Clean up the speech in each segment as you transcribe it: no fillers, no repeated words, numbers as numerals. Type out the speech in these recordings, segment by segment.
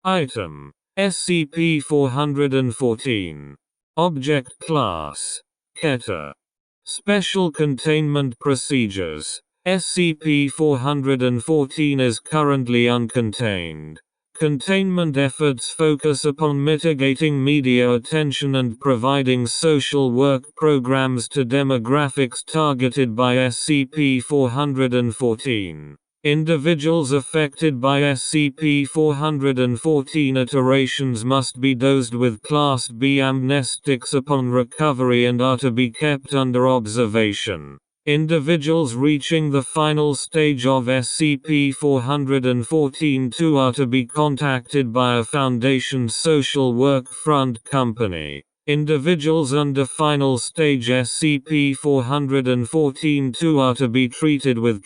Item. SCP-414. Object Class. Keter. Special Containment Procedures. SCP-414 is currently uncontained. Containment efforts focus upon mitigating media attention and providing social work programs to demographics targeted by SCP-414. Individuals affected by SCP-414 iterations must be dosed with Class B amnestics upon recovery and are to be kept under observation. Individuals reaching the final stage of SCP-414-2 are to be contacted by a Foundation social work front company. Individuals under final stage SCP-414-2 are to be treated with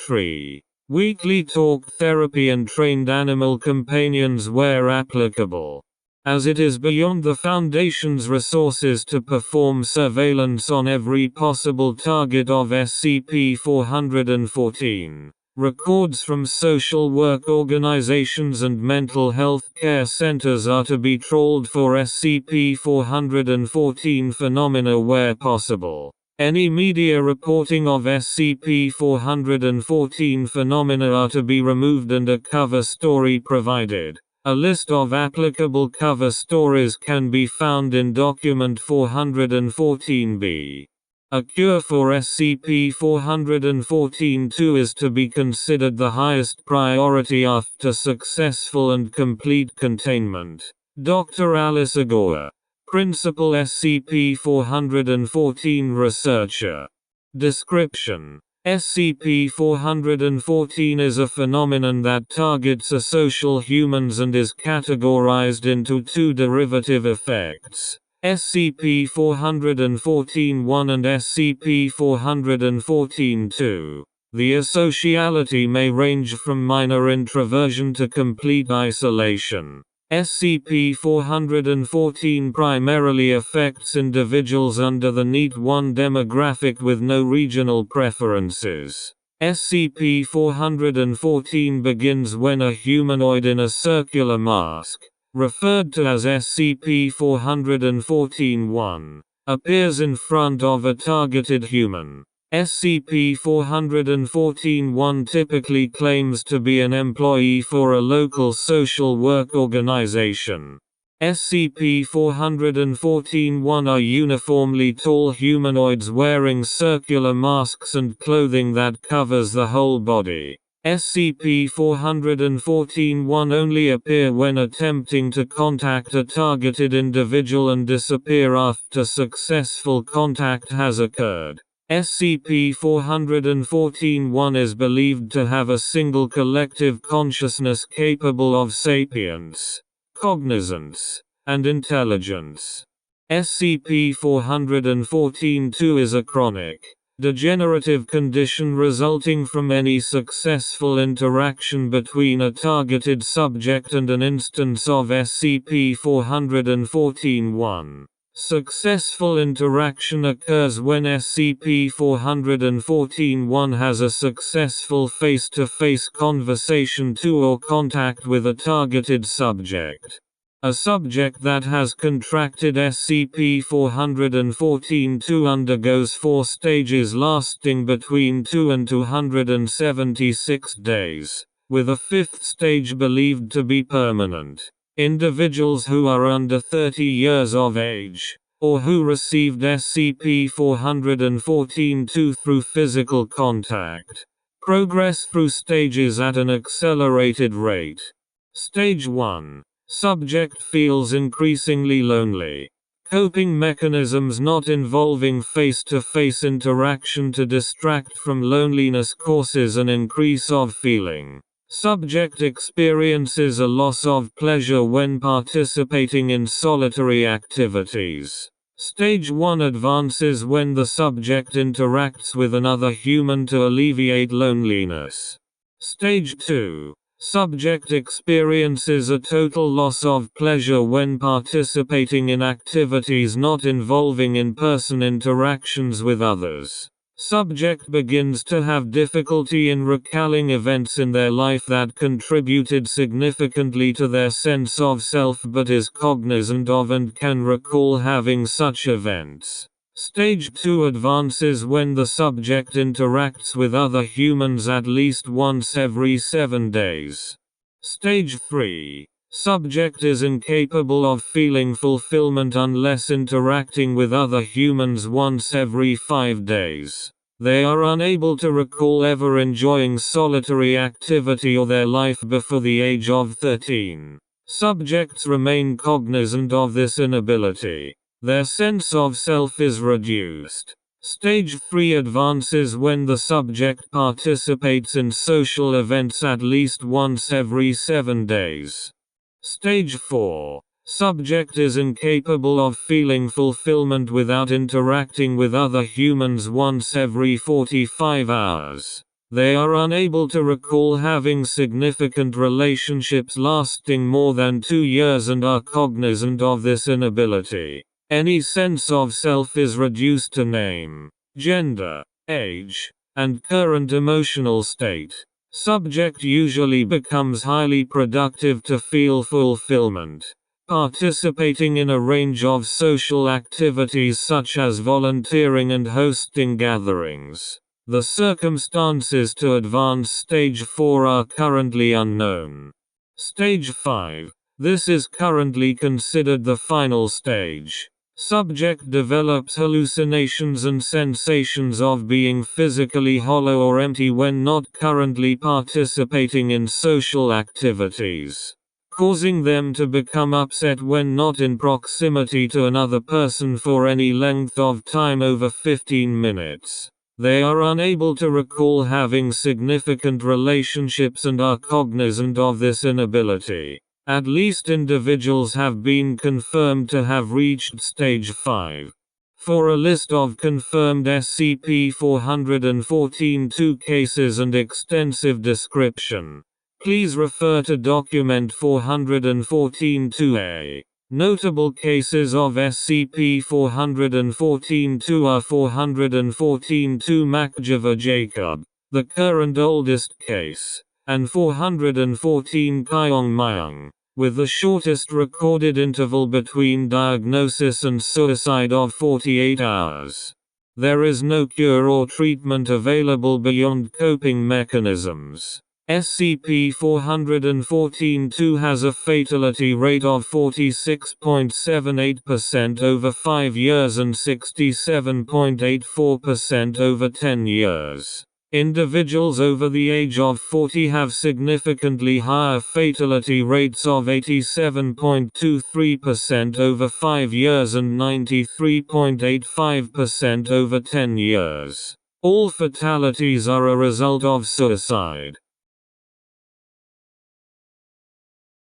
weekly talk therapy and trained animal companions where applicable. As it is beyond the Foundation's resources to perform surveillance on every possible target of SCP-414, records from social work organizations and mental health care centers are to be trawled for SCP-414 phenomena where possible. Any media reporting of SCP-414 phenomena are to be removed and a cover story provided. A list of applicable cover stories can be found in Document 414-B. A cure for SCP-414-2 is to be considered the highest priority after successful and complete containment. Dr. Alice Agora, Principal SCP-414 Researcher. Description: SCP-414 is a phenomenon that targets asocial humans and is categorized into two derivative effects, SCP-414-1 and SCP-414-2. The asociality may range from minor introversion to complete isolation. SCP-414 primarily affects individuals under the NEET-1 demographic with no regional preferences. SCP-414 begins when a humanoid in a circular mask, referred to as SCP-414-1, appears in front of a targeted human. SCP-414-1 typically claims to be an employee for a local social work organization. SCP-414-1 are uniformly tall humanoids wearing circular masks and clothing that covers the whole body. SCP-414-1 only appear when attempting to contact a targeted individual and disappear after successful contact has occurred. SCP-414-1 is believed to have a single collective consciousness capable of sapience, cognizance, and intelligence. SCP-414-2 is a chronic, degenerative condition resulting from any successful interaction between a targeted subject and an instance of SCP-414-1. Successful interaction occurs when SCP-414-1 has a successful face-to-face conversation to or contact with a targeted subject. A subject that has contracted SCP-414-2 undergoes 4 stages lasting between 2 and 276 days, with a 5th stage believed to be permanent. Individuals who are under 30 years of age, or who received SCP-414-2 through physical contact, progress through stages at an accelerated rate. Stage 1. Subject feels increasingly lonely. Coping mechanisms not involving face-to-face interaction to distract from loneliness causes an increase of feeling. Subject experiences a loss of pleasure when participating in solitary activities. Stage 1 advances when the subject interacts with another human to alleviate loneliness. Stage 2. Subject experiences a total loss of pleasure when participating in activities not involving in-person interactions with others. Subject begins to have difficulty in recalling events in their life that contributed significantly to their sense of self but is cognizant of and can recall having such events. Stage 2 advances when the subject interacts with other humans at least once every 7 days. Stage 3. Subject is incapable of feeling fulfillment unless interacting with other humans once every 5 days. They are unable to recall ever enjoying solitary activity or their life before the age of 13. Subjects remain cognizant of this inability. Their sense of self is reduced. Stage 3 advances when the subject participates in social events at least once every 7 days. Stage 4. Subject is incapable of feeling fulfillment without interacting with other humans once every 45 hours. They are unable to recall having significant relationships lasting more than 2 years and are cognizant of this inability. Any sense of self is reduced to name, gender, age, and current emotional state. Subject usually becomes highly productive to feel fulfillment, participating in a range of social activities such as volunteering and hosting gatherings. The circumstances to advance stage 4 are currently unknown. Stage 5. This is currently considered the final stage. Subject develops hallucinations and sensations of being physically hollow or empty when not currently participating in social activities, causing them to become upset when not in proximity to another person for any length of time over 15 minutes. They are unable to recall having significant relationships and are cognizant of this inability. At least individuals have been confirmed to have reached stage 5. For a list of confirmed SCP-414-2 cases and extensive description, please refer to document 414-2A. Notable cases of SCP-414-2 are 414-2 Makjava Jacob, the current oldest case, and 414 Kyong Myung, with the shortest recorded interval between diagnosis and suicide of 48 hours. There is no cure or treatment available beyond coping mechanisms. SCP-414-2 has a fatality rate of 46.78% over 5 years and 67.84% over 10 years. Individuals over the age of 40 have significantly higher fatality rates of 87.23% over 5 years and 93.85% over 10 years. All fatalities are a result of suicide.